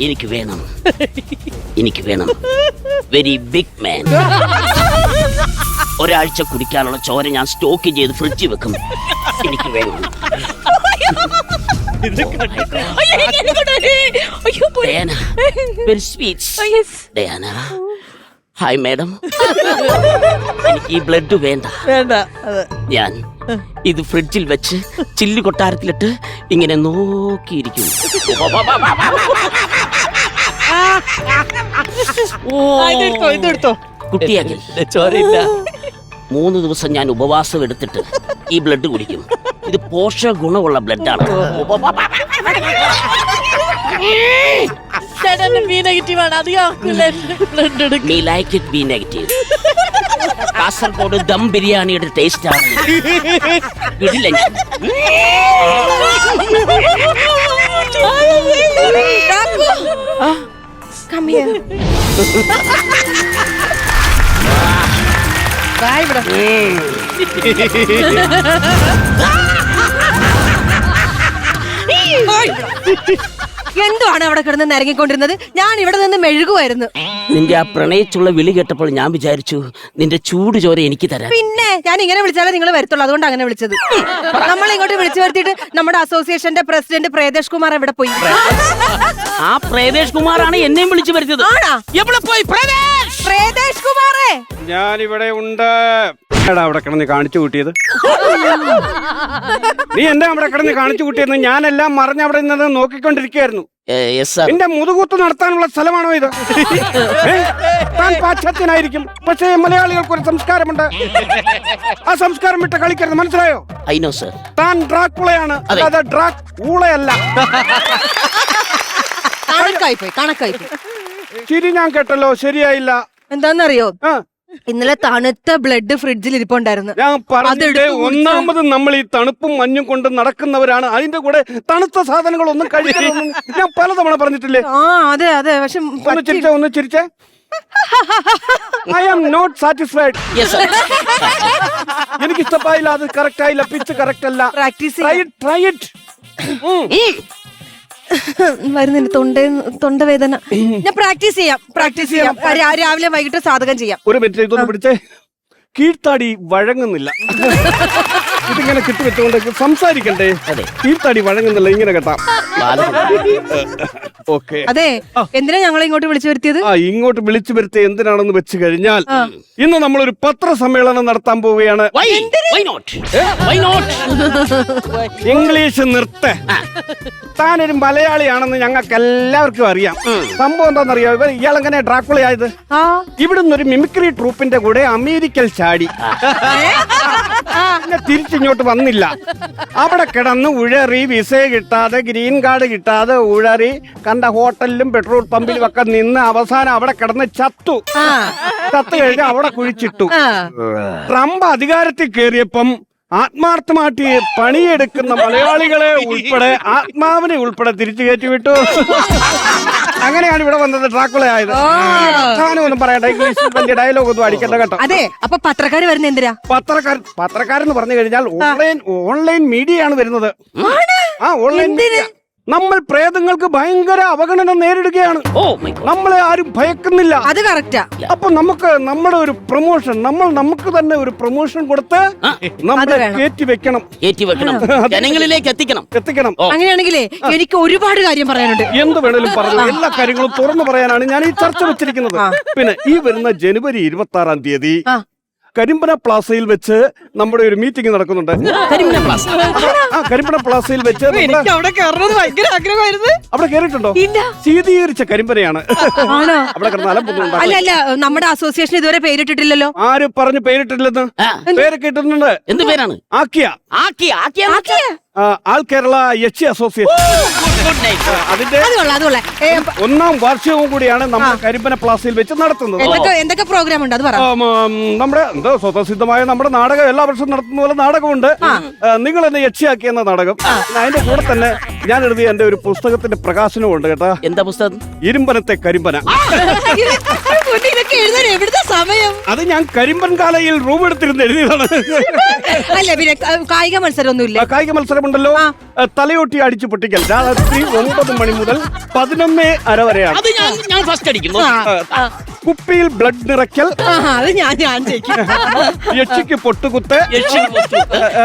എനിക്ക് വേണം, എനിക്ക് വേണം. Very big man. ഒരാഴ്ച കുടിക്കാനുള്ള ചോര ഞാൻ സ്റ്റോക്ക് ചെയ്ത് ഫ്രിഡ്ജിൽ വെക്കും. എനിക്ക് വേണം. Diana, very sweet. Diana, hi madam. എനിക്ക് ഈ ബ്ലഡ് വേണ്ട. ഞാൻ ഇത് ഫ്രിഡ്ജിൽ വെച്ച് ചില്ലു കൊട്ടാരത്തിലിട്ട് ഇങ്ങനെ നോക്കിയിരിക്കും. കുട്ടിയാക്കിൽ ചോരയില്ല. 3 ദിവസം ഞാൻ ഉപവാസം എടുത്തിട്ട് ഈ ബ്ലഡ് കുടിക്കും. ഇത് പോഷക ഗുണമുള്ള ബ്ലഡാണ്. കാസർഗോഡ് ദം ബിരിയാണിയുടെ ടേസ്റ്റ് ആണ്. എന്തുവാണ് അവിടെ കിടന്ന് നിരങ്ങിക്കൊണ്ടിരുന്നത്? ഞാൻ ഇവിടെ നിന്ന് മെഴുകുമായിരുന്നു. നിന്റെ ആ പ്രണയിച്ചുള്ള വിളി കേട്ടപ്പോൾ ഞാൻ വിചാരിച്ചു നിന്റെ ചൂട് ചോര എനിക്ക് തരാം. പിന്നെ ഞാൻ ഇങ്ങനെ വിളിച്ചാലേ നിങ്ങൾ വരത്തുള്ളൂ, അതുകൊണ്ട് അങ്ങനെ വിളിച്ചത്. നമ്മൾ ഇങ്ങോട്ട് വിളിച്ചു വരുത്തിയിട്ട് നമ്മുടെ അസോസിയേഷന്റെ പ്രസിഡന്റ് പ്രേദേശ് കുമാർ എവിടെ പോയി? ആ പ്രേദേശ് കുമാറാണ് എന്നെയും വിളിച്ചു വരുത്തിയത്. എവിടെ പോയി പ്രേദേശ് കുമാറേ? ഞാൻ ഇവിടെ ഉണ്ട്. അവിടെ കിടന്ന് കാണിച്ചു കൂട്ടിയത് നീ എന്താ അവിടെ കിടന്ന് കാണിച്ചു കൂട്ടിയെന്ന്? ഞാനെല്ലാം മറിഞ്ഞ് അവിടെ നിന്ന് നോക്കിക്കൊണ്ടിരിക്കുകയായിരുന്നു. എന്റെ മുതുകൂത്ത് നടത്താനുള്ള സ്ഥലമാണോ ഇത്? താൻ പാശ്ചാത്യനായിരിക്കും, പക്ഷേ മലയാളികൾക്ക് ഒരു സംസ്കാരമുണ്ട്. ആ സംസ്കാരം വിട്ട് കളിക്കരുത്, മനസ്സിലായോ? താൻ ഡ്രാക്കുളയാണ്, അല്ലാതെ ഡ്രാക്കൂളയല്ല. കണക്കായി ശരി, ഞാൻ കേട്ടല്ലോ, ശരിയായില്ല. എന്താന്നറിയോ, ഇന്നലെ തണുത്ത ബ്ലഡ് ഫ്രിഡ്ജിൽ ഇരിപ്പുണ്ടായിരുന്നു. ഞാൻ പറഞ്ഞിട്ട് ഒന്നാമത് നമ്മൾ ഈ തണുപ്പും മഞ്ഞും കൊണ്ട് നടക്കുന്നവരാണ്. അതിന്റെ കൂടെ തണുത്ത സാധനങ്ങളൊന്നും കഴിക്കരുതെന്ന് ഞാൻ പലതവണ പറഞ്ഞിട്ടില്ലേ? അതെ അതെ. പക്ഷെ ഒന്ന് ചിരിച്ചേ. I am not satisfied. എനിക്ക് ഇഷ്ടമായില്ല, അത് കറക്റ്റ് ആയില്ല, പിച്ച് കറക്റ്റ് അല്ല. Try it. വരുന്നുണ്ട് തൊണ്ടവേദന. ഞാൻ പ്രാക്ടീസ് ചെയ്യാം. രാവിലെ വൈകിട്ട് സാധകം ചെയ്യാം. ഒരു മിനിറ്റ്, ഇതൊന്ന് പിടിച്ചേ. കീഴ്ത്താടി വഴങ്ങുന്നില്ല. ഇതിങ്ങനെ കിട്ടുവെച്ചുകൊണ്ട് സംസാരിക്കണ്ടേ? കീഴ്ത്താടി വഴങ്ങുന്നില്ല, ഇങ്ങനെ കേട്ടാ. ഓക്കെ. അതെ, എന്തിനാ ഞങ്ങളെ ഇങ്ങോട്ട് വിളിച്ചു വരുത്തിയത്? ഇങ്ങോട്ട് വിളിച്ചു വരുത്തിയത് എന്തിനാണെന്ന് വെച്ച് കഴിഞ്ഞാൽ, ഇന്ന് നമ്മളൊരു പത്രസമ്മേളനം നടത്താൻ പോവുകയാണ്. ഇംഗ്ലീഷ് നിർത്ത. താനൊരു മലയാളിയാണെന്ന് ഞങ്ങൾക്ക് എല്ലാവർക്കും അറിയാം. സംഭവം എന്താണെന്നറിയോ? ഇയാളെങ്ങനെ ഡ്രാക്കുളയായത്? ഇവിടുന്ന് ഒരു മിമിക്രി ട്രൂപ്പിന്റെ കൂടെ അമേരിക്കൽ ചാടി, പിന്നെ തിരിച്ചിങ്ങോട്ട് വന്നില്ല. അവിടെ കിടന്ന് ഉഴറി, വിസ കിട്ടാതെ, ഗ്രീൻ കാർഡ് കിട്ടാതെ ഉഴറി, കണ്ട ഹോട്ടലിലും പെട്രോൾ പമ്പിലും ഒക്കെ നിന്ന് അവസാനം അവിടെ കിടന്ന് ചത്തു കഴിഞ്ഞ് അവിടെ കുഴിച്ചിട്ടു. ട്രംപ് അധികാരത്തിൽ കയറിയപ്പം ആത്മാർത്ഥമായിട്ട് പണിയെടുക്കുന്ന മലയാളികളെ ഉൾപ്പെടെ, ആത്മാവിനെ ഉൾപ്പെടെ തിരിച്ചു കയറ്റി വിട്ടു. അങ്ങനെയാണ് ഇവിടെ വന്നത് ഡ്രാക്കുളയായത്. ഒന്നും പറയണ്ട, ഇംഗ്ലീഷിൽ വലിയ ഡയലോഗ് ഒന്നും അടിക്കണ്ട കേട്ടോ. അതെ, അപ്പൊ പത്രക്കാർ വരുന്ന എന്തിനാ? പത്രക്കാരെന്ന് പറഞ്ഞു കഴിഞ്ഞാൽ ഓൺലൈൻ മീഡിയ ആണ് വരുന്നത്. Online media. നമ്മൾ പ്രേതങ്ങൾക്ക് ഭയങ്കര അവഗണന നേരിടുകയാണ്. നമ്മളെ ആരും ഭയക്കുന്നില്ല. അത് കറക്റ്റാ. അപ്പൊ നമുക്ക് നമ്മുടെ ഒരു പ്രൊമോഷൻ, നമുക്ക് തന്നെ ഒരു പ്രൊമോഷൻ കൊടുത്ത് നമ്മളെ കയറ്റി വെക്കണം, ജനങ്ങളിലേക്ക് എത്തിക്കണം. അങ്ങനെയാണെങ്കിലേ എനിക്ക് ഒരുപാട് കാര്യം പറയാനുണ്ട്. എന്ത് വേണേലും പറഞ്ഞു, എല്ലാ കാര്യങ്ങളും തുറന്നു പറയാനാണ് ഞാൻ ഈ ചർച്ച വെച്ചിരിക്കുന്നത്. പിന്നെ ഈ വരുന്ന ജനുവരി 26-ാം തീയതി കരിമ്പന പ്ലാസയിൽ വെച്ച് നമ്മുടെ ഒരു മീറ്റിംഗ് നടക്കുന്നുണ്ട്. കരിമ്പന പ്ലാസയിൽ വെച്ച് അവിടെ കേറിയിട്ടുണ്ടോ? ശീതീകരിച്ച കരിമ്പനയാണ് അവിടെ കിടന്നാലും. അല്ല, നമ്മുടെ അസോസിയേഷൻ ഇതുവരെ പേരിട്ടിട്ടില്ലല്ലോ. ആര് പറഞ്ഞു പേരിട്ടില്ലെന്ന്? പേരൊക്കെ ഇട്ടിട്ടുണ്ട്. എന്ത് പേരാണ്? ആൾ കേരള യക്ഷി അസോസിയേഷൻ. അതിന്റെ 1-ാം വാർഷികവും കൂടിയാണ് നമ്മൾ കരിമ്പന പ്ലാസയിൽ വെച്ച് നടത്തുന്നത്. എന്തൊക്കെ പ്രോഗ്രാം ഉണ്ട്? അത് പറ. നമ്മുടെ സ്വതസിദ്ധമായ നമ്മുടെ നാടകം എല്ലാ വർഷവും നടത്തുന്ന പോലെ നാടകമുണ്ട്. നിങ്ങൾ എന്നെ യക്ഷിയാക്കിയെന്ന നാടകം. അതിന്റെ കൂടെ തന്നെ ഞാൻ എഴുതിയ എന്റെ ഒരു പുസ്തകത്തിന്റെ പ്രകാശനവും ഉണ്ട് കേട്ടാ. എന്താ പുസ്തകം? ഇരുമ്പനത്തെ കരിമ്പന. ഇതൊക്കെ എഴുതാൻ എവിടുത്തെ സമയം? അത് ഞാൻ കരിമ്പൻ കാലയിൽ റൂം എടുത്തിരുന്ന് എഴുതിയതാണ്. അല്ല പിന്നെ കായിക മത്സരമൊന്നുമില്ല. കായിക മത്സരമുണ്ടല്ലോ, തലയോട്ടി അടിച്ചു പൊട്ടിക്കൽ. രാത്രി 9 മണി മുതൽ 11:30 വരെയാണ്. അത് ഞാൻ ഫസ്റ്റ് അടിക്കുന്നു. കുപ്പിയിൽ ബ്ലഡ് നിറയ്ക്കൽ, അത് ഞാൻ ചെയ്യും. യക്ഷിക്ക് പൊട്ടുകുത്ത്.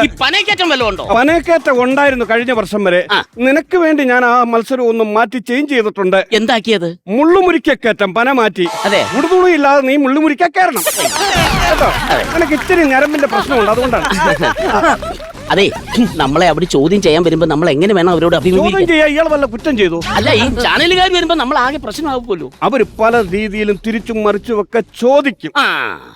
ഈ പനക്കറ്റം വല്ലതും ഉണ്ടോ? പനക്കറ്റം ഉണ്ടായിരുന്നു കഴിഞ്ഞ വർഷം വരെ. നിനക്ക് വേണ്ടി ഞാൻ ആ മത്സരം ഒന്ന് മാറ്റി ചേഞ്ച് ചെയ്തിട്ടുണ്ട്. എന്താക്കിയത്? മുള്ളുമുരിക്കറ്റം പന മാറ്റി. അതെ, ഉടുതുണിയില്ലാതെ നീ മുള്ളുമുരിക്ക കയറണം കേട്ടോ. നിനക്ക് ഇച്ചിരി ഞരമ്പിന്റെ പ്രശ്നമുണ്ട്, അതുകൊണ്ടാണ്. അതെ, നമ്മളെ അവിടെ ചോദ്യം ചെയ്യാൻ വരുമ്പോ നമ്മൾ എങ്ങനെ വേണം അവരോട് ചോദ്യം അഭിമുഖീകരിക്കാൻ? ചെയ്യാ ഇയാൾ വല്ല കുറ്റം ചെയ്തു? അല്ല, ഈ ചാനലുകാർ വരുമ്പോ നമ്മൾ ആകെ പ്രശ്നമാകുമല്ലോ. അവര് പല രീതിയിലും തിരിച്ചും മറിച്ചും ഒക്കെ ചോദിക്കും.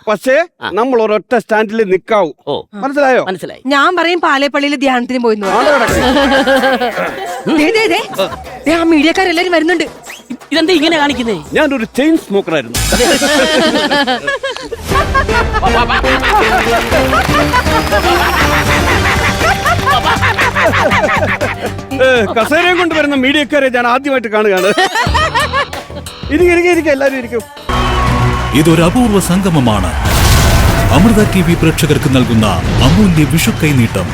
പക്ഷേ നമ്മൾ ഒരൊറ്റ സ്റ്റാൻഡിൽ നിൽക്കാവൂ. ഓ, മനസ്സിലായോ? മനസ്സിലായി. ഞാൻ പറയും പാലേപ്പള്ളിയിൽ ധ്യാനത്തിന് പോയി. ആ മീഡിയക്കാരെല്ലാരും വരുന്നുണ്ട്. ഇതെന്താ ഇങ്ങനെ കാണിക്കുന്നേ? ഞാനൊരു ചെയിൻ സ്മോക്കർ ആയിരുന്നു. കസേരയും കൊണ്ട് വരുന്ന മീഡിയക്കാരെ ഞാൻ ആദ്യമായിട്ട് കാണുകയാണ്. ഇരിക്കും എല്ലാരും ഇരിക്കും. ഇതൊരു അപൂർവ സംഗമമാണ്. അമൃത TV പ്രേക്ഷകർക്ക് നൽകുന്ന അമൂല്യ വിഷു കൈനീട്ടം.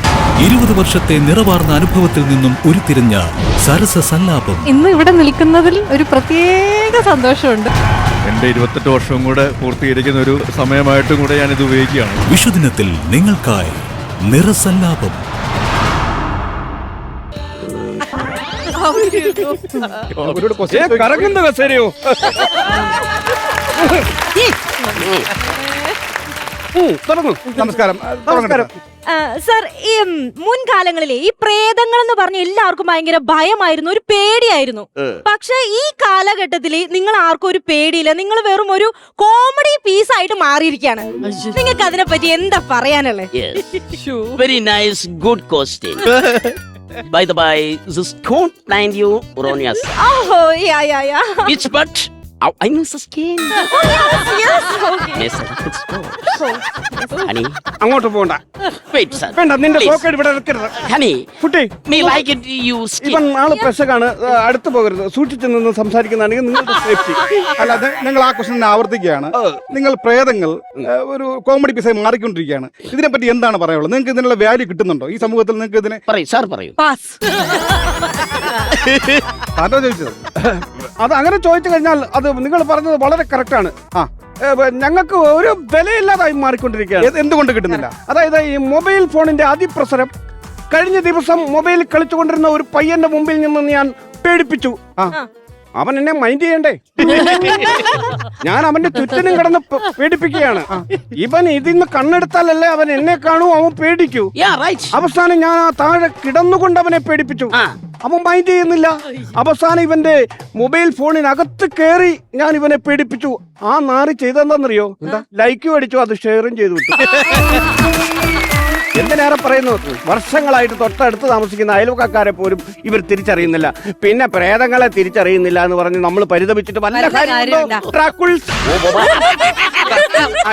20 വർഷത്തെ നിറവാർന്ന അനുഭവത്തിൽ നിന്നും ഉരുത്തിരിഞ്ഞ സരസ സല്ലാപം. ഇന്ന് ഇവിടെ നിൽക്കുന്നതിൽ ഒരു പ്രത്യേക സന്തോഷമുണ്ട്. എന്റെ 28 വർഷവും കൂടെ പൂർത്തീകരിക്കുന്ന ഒരു സമയമായിട്ടും കൂടെ ഞാനിത് ഉപയോഗിക്കുകയാണ്. വിഷുദിനത്തിൽ നിങ്ങൾക്കായി നിറസല്ലാപം. കറങ്ങുന്ന കസേരയോ? നമസ്കാരം. നമസ്കാരം. സർ, ഈ മുൻകാലങ്ങളിലെ ഈ പ്രേതങ്ങൾ എന്ന് പറഞ്ഞ എല്ലാവർക്കും ഭയങ്കര ഭയമായിരുന്നു, ഒരു പേടിയായിരുന്നു. പക്ഷെ ഈ കാലഘട്ടത്തിൽ നിങ്ങൾ ആർക്കും ഒരു പേടിയില്ല, നിങ്ങൾ വെറും ഒരു കോമഡി പീസ് ആയിട്ട് മാറിയിരിക്കുകയാണ്. നിങ്ങൾക്ക് അതിനെ പറ്റി എന്താ പറയാനുള്ളത്? Very nice, good question. By the by, this can't blind you, Ronias. Oh, yeah. Which but I miss the skin. Yes, okay. Yes, let's go. Honey, അങ്ങോട്ട് പോകണ്ട. wait, sir. വേണ്ട, നിന്റെ Please. പോക്കറ്റ് ഇവിടെ എടുക്കരുത്. Honey, കുട്ടി, me like it, you skin. ഇവൻ ആള് പെശകാണ്. അടുത്ത് പോകരുത്. സൂക്ഷിച്ചു നിന്ന് സംസാരിക്കുന്നതാണെങ്കിൽ നിങ്ങളുടെ സേഫ്റ്റി. അല്ലാതെ നിങ്ങൾ ആ ക്വസ്റ്റൻ ആവർത്തിക്കുകയാണ്. നിങ്ങൾ പ്രേതങ്ങൾ ഒരു കോമഡി പീസായി മാറിക്കൊണ്ടിരിക്കുകയാണ്. ഇതിനെപ്പറ്റി എന്താണ് പറയാനുള്ളത്? നിങ്ങൾക്ക് ഇതിനുള്ള വാല്യൂ കിട്ടുന്നുണ്ടോ ഈ സമൂഹത്തിൽ? നിങ്ങൾക്ക് ഇതിനെ പറയൂ, സാർ പറയൂ. പാസ്. ആരോ ചോദിച്ചത്? അത് അങ്ങനെ ചോദിച്ചു കഴിഞ്ഞാൽ അത് നിങ്ങൾ പറഞ്ഞത് വളരെ കറക്റ്റ് ആണ്. ഞങ്ങൾക്ക് ഒരു വിലയില്ലാതായി മാറിക്കൊണ്ടിരിക്കുകയാണ്. എന്തുകൊണ്ട് കിട്ടുന്നില്ല? അതായത് ഈ മൊബൈൽ ഫോണിന്റെ അതിപ്രസരം. കഴിഞ്ഞ ദിവസം മൊബൈൽ കളിച്ചുകൊണ്ടിരുന്ന ഒരു പയ്യന്റെ മുമ്പിൽ നിന്ന് ഞാൻ പേടിപ്പിച്ചു. അവൻ എന്നെ മൈൻഡ് ചെയ്യണ്ടേ? ഞാൻ അവന്റെ ചുറ്റിനും കിടന്ന് പേടിപ്പിക്കുകയാണ്. ഇവൻ ഇതിന്ന് കണ്ണെടുത്താലല്ലേ അവൻ എന്നെ കാണൂ, അവൻ പേടിക്കൂ. Yeah, right. അവസാനം ഞാൻ ആ താഴെ കിടന്നുകൊണ്ട് അവനെ പേടിപ്പിച്ചു. അവൻ മൈൻഡ് ചെയ്യുന്നില്ല. അവസാനം ഇവന്റെ മൊബൈൽ ഫോണിനകത്ത് കയറി ഞാൻ ഇവനെ പേടിപ്പിച്ചു. ആ നാറി ചെയ്തെന്താന്നറിയോ? ലൈക്കും അടിച്ചു, അത് ഷെയറും ചെയ്തു വിട്ടു. എന്തിനേറെ പറയുന്നു, വർഷങ്ങളായിട്ട് തൊട്ടടുത്ത് താമസിക്കുന്ന അയൽവക്കക്കാരെ പോലും ഇവർ തിരിച്ചറിയുന്നില്ല. പിന്നെ പ്രേതങ്ങളെ തിരിച്ചറിയുന്നില്ല എന്ന് പറഞ്ഞ് നമ്മൾ പരിതപിച്ചിട്ട് വല്ല കാര്യമുണ്ടോ?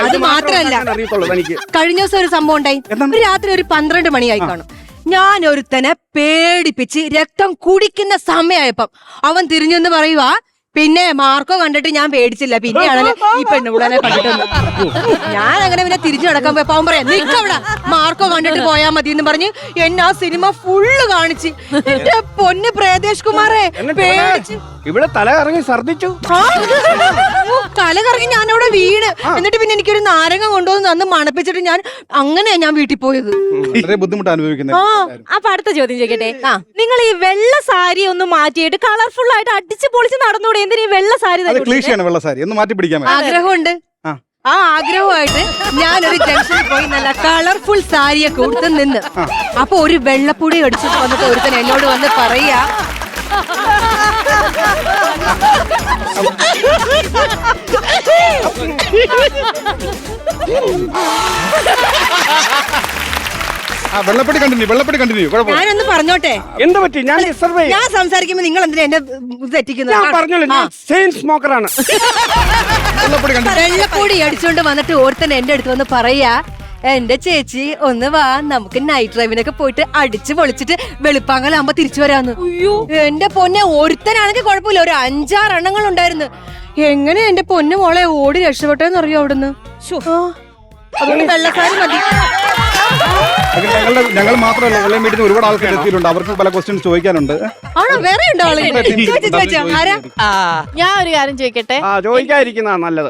അത് മാത്രല്ല, അറിയത്തുള്ളൂ എനിക്ക്. കഴിഞ്ഞ ദിവസം ഒരു സംഭവം ഉണ്ടായി. ഒരു രാത്രി ഒരു 12 മണിയായി കാണും. ഞാൻ ഒരുത്തനെ പേടിപ്പിച്ച് രക്തം കുടിക്കുന്ന സമയമായപ്പം അവൻ തിരിഞ്ഞെന്ന് പറയുവാ, പിന്നെ മാർക്കോ കണ്ടിട്ട് ഞാൻ പേടിച്ചില്ല, പിന്നെയാണ് ഈ പെണ്ണുകൂടനെ കണ്ടിട്ടൊന്നും. ഞാൻ അങ്ങനെ പിന്നെ തിരിച്ചു നടക്കാൻ പോയപ്പോ അവൻ പറയാം, നിക്കവിടെ, മാർക്കോ കണ്ടിട്ട് പോയാ മതി എന്ന് പറഞ്ഞ് എന്നെ ആ സിനിമ ഫുള്ള് കാണിച്ച്. എന്റെ പൊന്ന് പ്രേതേഷ് കുമാറേ, പേടിച്ച് ഇവിടെ തല ഇറങ്ങി ഛർദിച്ചു. തല കറങ്ങി ഞാൻ അവിടെ വീണ്. എന്നിട്ട് പിന്നെ എനിക്കൊരു നാരങ്ങ കൊണ്ടുവന്ന് അന്ന് മണപ്പിച്ചിട്ട് ഞാൻ വീട്ടിൽ പോയത്. വളരെ ബുദ്ധിമുട്ട് അനുഭവിക്കുന്നത്. അപ്പൊ അടുത്ത ചോദ്യം ചോദിക്കട്ടെ. നിങ്ങൾ ഈ വെള്ള സാരി ഒന്ന് മാറ്റിയിട്ട് കളർഫുൾ ആയിട്ട് അടിച്ചു പൊളിച്ച് നടന്നൂടെ? എന്തിനാ ഈ വെള്ള സാരി? ക്ലീശയാണ് വെള്ള സാരി, ഒന്ന് മാറ്റി പിടിക്കാൻ. ആഗ്രഹമുണ്ട്. ആ ആഗ്രഹമായിട്ട് ഞാനൊരു ജംഗ്ഷനിൽ പോയി നല്ല കളർഫുൾ സാരിയൊക്കെ കൊടുത്ത് നിന്ന്. അപ്പൊ ഒരു വെള്ളപ്പൊടി അടിച്ചിട്ട് വന്നിട്ട് ഒരുത്തൻ എന്നോട് വന്ന് പറയാ, വെള്ളപ്പടി കണ്ടിന്യൂ. ഞാനൊന്ന് പറഞ്ഞോട്ടെ. എന്താ പറ്റി? ഞാൻ സംസാരിക്കുമ്പോ നിങ്ങൾ എന്തിനാ എന്നെ തെറ്റിക്കുന്നത്? ഞാൻ പറഞ്ഞല്ലോ, ഞാൻ ചെയിൻ സ്മോക്കറാണ്. വെള്ളപ്പൊടി അടിച്ചോണ്ട് വന്നിട്ട് ഓർത്തൻ എന്റെ അടുത്ത് വന്ന് പറയാ, എന്റെ ചേച്ചി ഒന്ന് വാ, നമുക്ക് നൈറ്റ് ഡ്രൈവിനൊക്കെ പോയിട്ട് അടിച്ച് പൊളിച്ചിട്ട് വെളുപ്പാങ്കലാകുമ്പോ തിരിച്ചു വരാന്ന്. എന്റെ പൊന്നെ, ഒരുത്തനാണെങ്കിൽ കുഴപ്പമില്ല, ഒരു 5-6 എണ്ണങ്ങൾ ഉണ്ടായിരുന്നു. എങ്ങനെ എന്റെ പൊന്നു മോളെ ഓടി രക്ഷപ്പെട്ടെന്ന് അറിയോ അവിടുന്ന്? അതുകൊണ്ട് വെള്ളക്കാരി മതി. ഞങ്ങൾ മാത്രമല്ല ഓൺലൈൻ മീറ്റിംഗ് ഒരുപാട് ആൾക്കാർ എത്തിയിട്ടുണ്ട്. അവർക്ക് പല ക്വസ്റ്റ്യൻസ് ചോദിക്കാനുണ്ട്. ആണോ? വേറെ ഉണ്ടോ ആള്? ചോദിച്ചോ. ആരാ? ഞാൻ ഒരു കാര്യം ചോദിക്കട്ടെ, ചോദിക്കാതിരിക്കുന്ന നല്ലത്.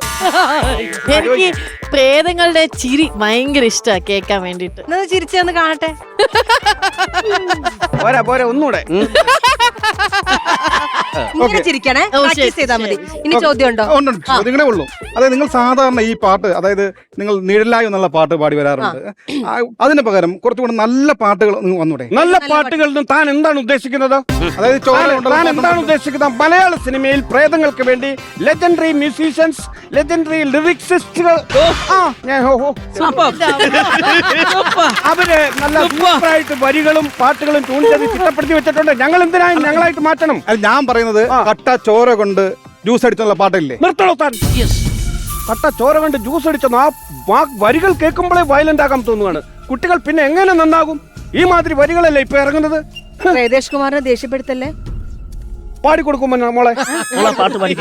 എനിക്ക് പ്രേതങ്ങളുടെ ചിരി ഭയങ്കര ഇഷ്ടാ കേൾക്കാൻ വേണ്ടിട്ട്. ഒന്ന് ചിരിച്ചൊന്ന് കാണട്ടെ. പോരാ പോരാ ഒന്നുകൂടെ. ഇങ്ങനെ ചിരിക്കണേ, പ്രാക്ടീസ് ചെയ്താൽ മതി. ഇനി ചോദ്യം ഉണ്ടോ? ഉണ്ട്. ചോദ്യങ്ങളേ ഉള്ളൂ. അതായത് നിങ്ങൾ സാധാരണ ഈ പാട്ട്, അതായത് നിങ്ങൾ നിഴലായി എന്നുള്ള പാട്ട് പാടി വരാറുണ്ട്. അതിന് പകരം കുറച്ചുകൂടെ നല്ല പാട്ടുകൾ വന്നൂടെ? നല്ല പാട്ടുകളിൽ താൻ എന്താണ് ഉദ്ദേശിക്കുന്നത്? അതായത് താൻ എന്താണ് ഉദ്ദേശിക്കുന്നത്? മലയാള സിനിമയിൽ പ്രേതങ്ങൾക്ക് വേണ്ടി ലെജൻഡറി മ്യൂസീഷ്യൻസ്, ലെജൻഡറി ലിറിക്സിസ്റ്റുകൾ, അവര് നല്ല സൂപ്പറായിട്ട് വരികളും പാട്ടുകളും ട്യൂൺ ചെയ്ത് ചിട്ടപ്പെടുത്തി വെച്ചിട്ടുണ്ട്. ഞങ്ങൾ എന്തിനാണ് ഞങ്ങളായിട്ട് മാറ്റണം? ഞാൻ പറയുന്നത് കട്ട ചോര കൊണ്ട് ജ്യൂസ് അടിച്ചുള്ള പാട്ടില്ലേ? നിർത്തണോ താൻ? കട്ട ചോര കൊണ്ട് ജ്യൂസ് അടിച്ചെന്ന് ആ വരികൾ കേൾക്കുമ്പോഴേ വയലന്റ് ആകാൻ തോന്നുകയാണ്. കുട്ടികൾ പിന്നെ എങ്ങനെ നന്നാകും? ഈ മാതിരി വരികളല്ലേ ഇപ്പൊ ഇറങ്ങുന്നത്? ശ്രീധേഷ് കുമാറിനെ ദേഷ്യപ്പെടുത്തല്ലേ. പാടിക്കൊടുക്കുമ്പോ മോളെ പാട്ട് പാടി.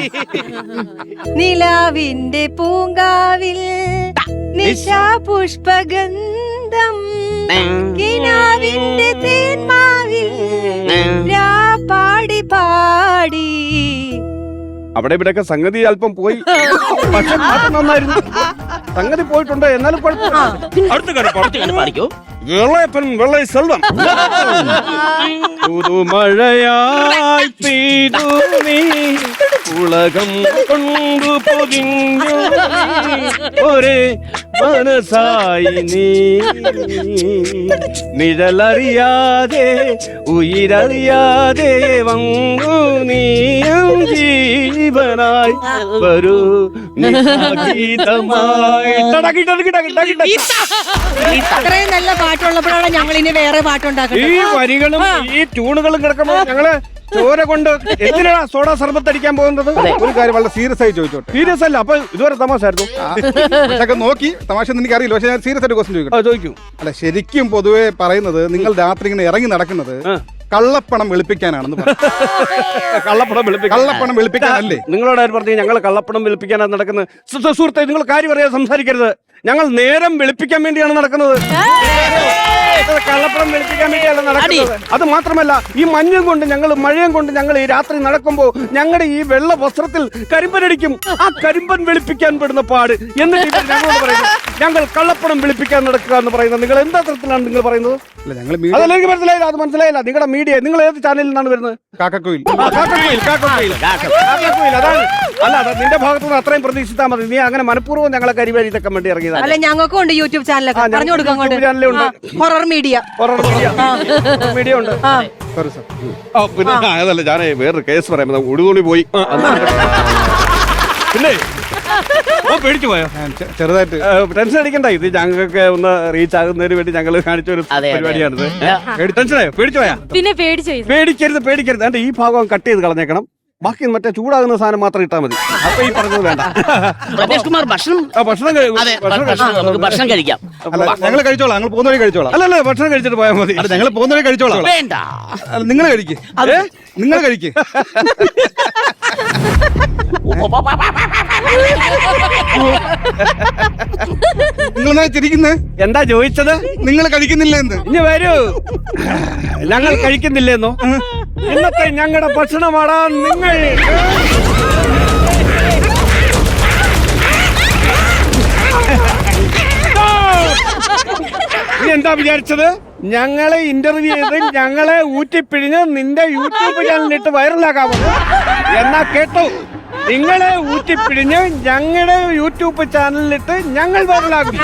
നിലാവിന്റെ പൂങ്കാവിൽ നിശാ പുഷ്പഗന്ധം, കിനാവിന്റെ തേന്മാവിൽ പാടി പാടി. അവിടെ ഇവിടെയൊക്കെ സംഗതി അല്പം പോയി, പക്ഷെ പാട്ട് നന്നായിരുന്നു. സംഗതി പോയിട്ടുണ്ട്, എന്നാലും കുഴപ്പമില്ല. പാടിക്കോ. വെള്ളയപ്പൻ വെള്ളை செல்வம் പുതുമഴയായി പെയ്തു നീ ഉലകം കൊണ്ടു പൊതിഞ്ഞു ഒരേ മനസായി നീ നിഴലറിയാതെ ഉയരറിയാതെ വന്നു നീയും ജീവനായി വരൂ ഗീതമായി. ഇത്രയും നല്ല പാട്ടുള്ളപ്പോഴാണ് ഞങ്ങൾ ഇനി വേറെ പാട്ടുണ്ടാക്കുന്നത്. ഈ വരികളും ഈ ട്യൂണുകളും കിടക്കുമ്പോൾ ഞങ്ങള് ചോര കൊണ്ട് എന്തിനാണ് സോഡാ സർബത്ത് അടിക്കാൻ പോകുന്നത്? ഒരു കാര്യം വളരെ സീരിയസ് ആയി ചോദിച്ചോട്ടെ. സീരിയസ് അല്ല, അപ്പൊ ഇതുവരെ തമാശായിരുന്നു. പക്ഷെ നോക്കി തമാശ എനിക്ക് അറിയില്ല. പക്ഷെ ഞാൻ സീരിയസ് ആയിട്ട് ക്വസ്റ്റ്യൻ ചോദിക്കട്ടെ? ചോദിക്കൂ. അല്ല, ശരിക്കും പൊതുവെ പറയുന്നത് നിങ്ങൾ രാത്രി ഇങ്ങനെ ഇറങ്ങി നടക്കുന്നത് കള്ളപ്പണം വെളുപ്പിക്കാനാണെന്ന് പറഞ്ഞു. കള്ളപ്പണം വെളുപ്പിക്കാനല്ലേ? നിങ്ങളോട് ആര് പറഞ്ഞു ഞങ്ങൾ കള്ളപ്പണം വെളുപ്പിക്കാനാണ് നടക്കുന്നത്? സുഹൃത്തെ, നിങ്ങൾ കാര്യം അറിയാതെ സംസാരിക്കരുത്. ഞങ്ങൾ നേരം വെളുപ്പിക്കാൻ വേണ്ടിയാണ് നടക്കുന്നത്. കള്ളപ്പണം വെളുപ്പിക്കാൻ വേണ്ടിയല്ല നടക്കുന്നത്. അത് മാത്രമല്ല, ഈ മഞ്ഞും കൊണ്ട് ഞങ്ങൾ മഴയും കൊണ്ട് ഞങ്ങൾ ഈ രാത്രി നടക്കുമ്പോൾ ഞങ്ങളുടെ ഈ വെള്ള വസ്ത്രത്തിൽ കരിമ്പനടിക്കും. ആ കരിമ്പൻ വെളുപ്പിക്കാൻ പെടുന്ന പാട്. എന്നിട്ട് ഞങ്ങളോട് പറയുന്നത് ഞങ്ങൾ കള്ളപ്പണം വെളുപ്പിക്കാൻ നടക്കുക എന്ന് പറയുന്നത് നിങ്ങൾ എന്താ തരത്തിലാണ് നിങ്ങൾ പറയുന്നത്? അതെനിക്ക് മനസ്സിലായില്ല. അത് മനസ്സിലായില്ല. നിങ്ങളുടെ മീഡിയ, നിങ്ങൾ ഏത് ചാനലിൽ നിന്നാണ് വരുന്നത്? കാക്കക്കോയിൽ. അതാണ്. അല്ല, നിന്റെ ഭാഗത്തു നിന്ന് അത്രയും പ്രതീക്ഷിച്ചാൽ മതി. നീ അങ്ങനെ മനഃപൂർവ്വം ഞങ്ങളെ കരിവാരിതൊക്കെ വേണ്ടി ഇറങ്ങിയതാണ്. അല്ല, ഞങ്ങൾക്കും ഉണ്ട് യൂട്യൂബ് ചാനലൊക്കെ. പറഞ്ഞു കൊടുക്കാം. ഹൊറർ മീഡിയ മീഡിയ ഉണ്ട്. പിന്നെ അതല്ല, ഞാൻ വേറൊരു കേസ് പറയാം. ഉടുതുണി പോയി. പിന്നെ പേടിച്ചു പോയോ? ചെറുതായിട്ട് ടെൻഷൻ അടിക്കണ്ട. ഇത് ഞങ്ങൾക്ക് ഒന്ന് റീച്ച് ആകുന്നതിന് വേണ്ടി ഞങ്ങൾ കാണിച്ച ഒരു പരിപാടിയാണിത്. ടെൻഷനായോ? പേടിച്ചു പോയാ? പിന്നെ പേടിക്കരുത്. എന്റെ ഈ ഭാഗം കട്ട് ചെയ്ത് കളഞ്ഞേക്കണം. ബാക്കി മറ്റേ ചൂടാകുന്ന സാധനം മാത്രം ഇട്ടാൽ മതി. അപ്പൊ ഈ പറഞ്ഞത് വേണ്ട. രതീഷ് കുമാർ ഭക്ഷണം ഭക്ഷണം കഴിക്കാം. ഞങ്ങൾ കഴിച്ചോളാം. ഞങ്ങൾ പോകുന്ന വഴി കഴിച്ചോളാം. അല്ലല്ല, ഭക്ഷണം കഴിച്ചിട്ട് പോയാൽ മതി. ഞങ്ങൾ പോകുന്ന വഴി കഴിച്ചോളാം. വേണ്ട, നിങ്ങൾ കഴിക്ക്. നിങ്ങൾ കഴിക്ക്. നിങ്ങൾ ചിരിക്കുന്നേ? എന്താ ചോദിച്ചത്? നിങ്ങൾ കഴിക്കുന്നില്ല എന്ന്. ഇനി വരൂ. ഞങ്ങൾ കഴിക്കുന്നില്ലെന്നോ? ഇന്നത്തെ ഞങ്ങളുടെ ഭക്ഷണമാടാ നിങ്ങൾ. നീ എന്താ വിചാരിച്ചത്? ഞങ്ങളെ ഇന്റർവ്യൂ ചെയ്ത് ഞങ്ങളെ ഊറ്റിപ്പിഴിഞ്ഞ് നിന്റെ യൂട്യൂബ് ചാനലിലിട്ട് വൈറലാകാമോ? എന്നാ കേട്ടോ, നിങ്ങളെ ഊറ്റിപ്പിഴിഞ്ഞ് ഞങ്ങളുടെ യൂട്യൂബ് ചാനലിലിട്ട് ഞങ്ങൾ വൈറലാകും.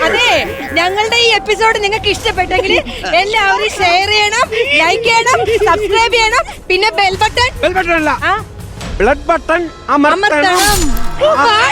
അതെ, ഞങ്ങളുടെ ഈ എപ്പിസോഡ് നിങ്ങൾക്ക് ഇഷ്ടപ്പെട്ടെങ്കിൽ എല്ലാവരും ഷെയർ ചെയ്യണം, ലൈക്ക് ചെയ്യണം, സബ്സ്ക്രൈബ് ചെയ്യണം. പിന്നെ ബെൽ ബട്ടൺ അല്ല, ബ്ലഡ് ബട്ടൺ അമർത്തണം. സൂപ്പർ.